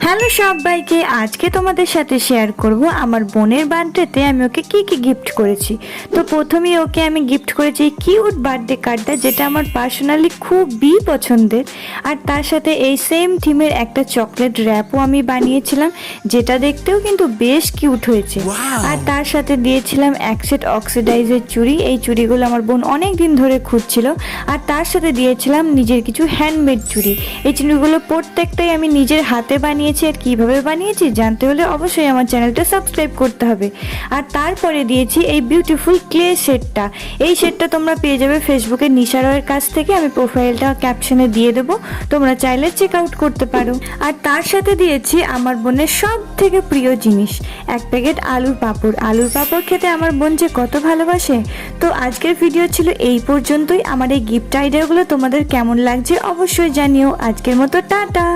Hello সবাইকে, আজকে তোমাদের সাথে শেয়ার করব আমার বোনের বার্থডেতে আমি ওকে কি কি গিফট করেছি। তো প্রথমেই ওকে আমি গিফট করেছি এই কিউট বার্থডে কার্ডটা, যেটা আমার পার্সোনালি খুবই পছন্দের। আর তার সাথে এই সেম থিমের একটা চকলেট র্যাপও আমি বানিয়েছিলাম, যেটা দেখতেও কিন্তু বেশ কিউট হয়েছে। আর তার সাথে দিয়েছিলাম এক সেট অক্সিডাইজের চুড়ি। এই চুড়িগুলো আমার বোন অনেক দিন ধরে খুঁজছিল। আর তার সাথে দিয়েছিলাম নিজের কিছু হ্যান্ডমেড চুড়ি। এই চুড়িগুলো প্রত্যেকটাই আমি নিজের হাতে বানিয়েছি। আর কিভাবে বানিয়েছি জানতে হলে অবশ্যই আমার চ্যানেলটা সাবস্ক্রাইব করতে হবে। আর তারপরে দিয়েছি এই বিউটিফুল ক্লে সেটটা। এই সেটটা তোমরা পেয়ে যাবে ফেসবুকে নিশা রয়ের কাছ থেকে, আমি প্রোফাইলটা ক্যাপশনে দিয়ে দেবো, তোমরা চাইলে চেক আউট করতে পারো। আর তার সাথে দিয়েছি আমার বোনের সব থেকে প্রিয় জিনিস, এক প্যাকেট আলুর পাঁপড়। আলুর পাঁপড় খেতে আমার বোন যে কত ভালোবাসে। তো আজকের ভিডিও ছিল এই পর্যন্তই। আমার এই গিফট আইডিয়াগুলো তোমাদের কেমন লাগছে অবশ্যই জানিও। আজকের মতো টাটা।